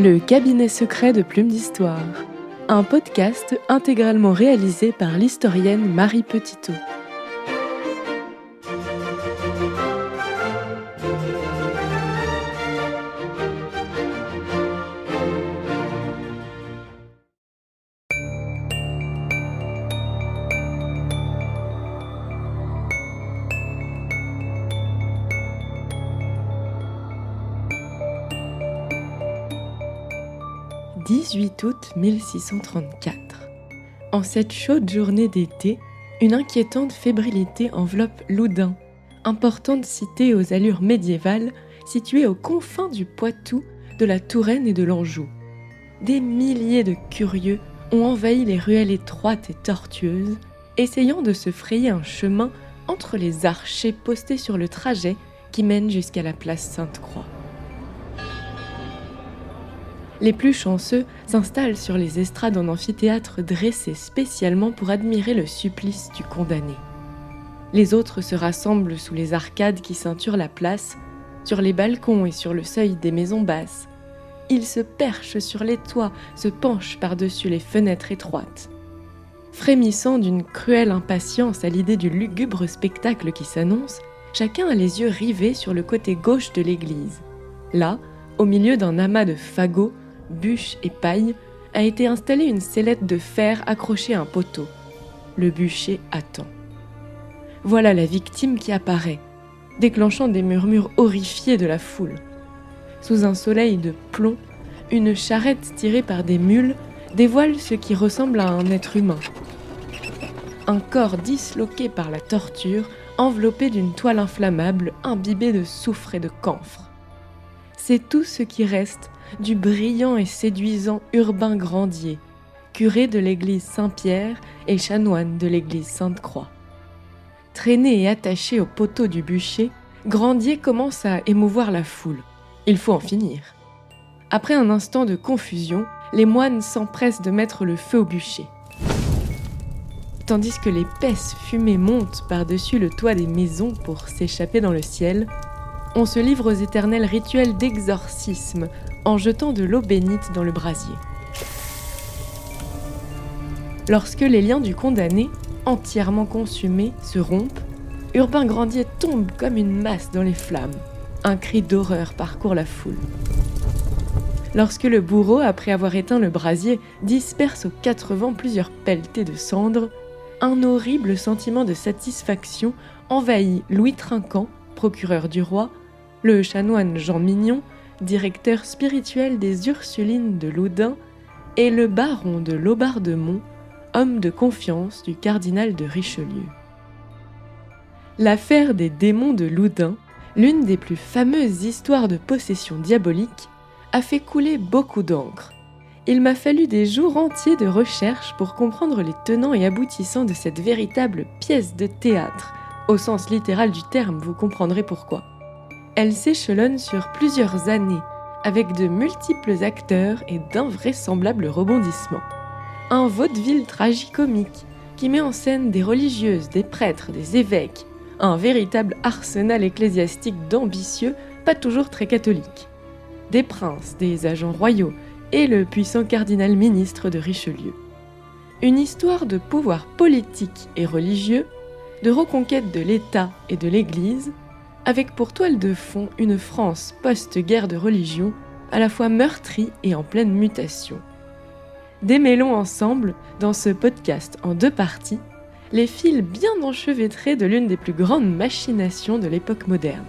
Le cabinet secret de Plume d'Histoire, un podcast intégralement réalisé par l'historienne Marie Petitot. « 18 août 1634. En cette chaude journée d'été, une inquiétante fébrilité enveloppe Loudun, importante cité aux allures médiévales, située aux confins du Poitou, de la Touraine et de l'Anjou. Des milliers de curieux ont envahi les ruelles étroites et tortueuses, essayant de se frayer un chemin entre les archers postés sur le trajet qui mène jusqu'à la place Sainte-Croix. Les plus chanceux s'installent sur les estrades en amphithéâtre dressé spécialement pour admirer le supplice du condamné. Les autres se rassemblent sous les arcades qui ceinturent la place, sur les balcons et sur le seuil des maisons basses. Ils se perchent sur les toits, se penchent par-dessus les fenêtres étroites. Frémissant d'une cruelle impatience à l'idée du lugubre spectacle qui s'annonce, chacun a les yeux rivés sur le côté gauche de l'église. Là, au milieu d'un amas de fagots, bûches et paille, a été installée une sellette de fer accrochée à un poteau. Le bûcher attend. Voilà la victime qui apparaît, déclenchant des murmures horrifiés de la foule. Sous un soleil de plomb, une charrette tirée par des mules dévoile ce qui ressemble à un être humain. Un corps disloqué par la torture, enveloppé d'une toile inflammable, imbibée de soufre et de camphre. C'est tout ce qui reste du brillant et séduisant Urbain Grandier, curé de l'église Saint-Pierre et chanoine de l'église Sainte-Croix. Traîné et attaché au poteau du bûcher, Grandier commence à émouvoir la foule. Il faut en finir. Après un instant de confusion, les moines s'empressent de mettre le feu au bûcher. Tandis que l'épaisse fumée monte par-dessus le toit des maisons pour s'échapper dans le ciel, on se livre aux éternels rituels d'exorcisme en jetant de l'eau bénite dans le brasier. Lorsque les liens du condamné, entièrement consumés, se rompent, Urbain Grandier tombe comme une masse dans les flammes. Un cri d'horreur parcourt la foule. Lorsque le bourreau, après avoir éteint le brasier, disperse aux quatre vents plusieurs pelletées de cendres, un horrible sentiment de satisfaction envahit Louis Trinquant, procureur du roi, le chanoine Jean Mignon, directeur spirituel des Ursulines de Loudun, et le baron de Laubardemont, homme de confiance du cardinal de Richelieu. L'affaire des démons de Loudun, l'une des plus fameuses histoires de possession diabolique, a fait couler beaucoup d'encre. Il m'a fallu des jours entiers de recherche pour comprendre les tenants et aboutissants de cette véritable pièce de théâtre. Au sens littéral du terme, vous comprendrez pourquoi. Elle s'échelonne sur plusieurs années, avec de multiples acteurs et d'invraisemblables rebondissements. Un vaudeville tragicomique qui met en scène des religieuses, des prêtres, des évêques, un véritable arsenal ecclésiastique d'ambitieux, pas toujours très catholiques. Des princes, des agents royaux et le puissant cardinal ministre de Richelieu. Une histoire de pouvoir politique et religieux, de reconquête de l'État et de l'Église, avec pour toile de fond une France post-guerre de religion, à la fois meurtrie et en pleine mutation. Démêlons ensemble, dans ce podcast en 2 parties, les fils bien enchevêtrés de l'une des plus grandes machinations de l'époque moderne.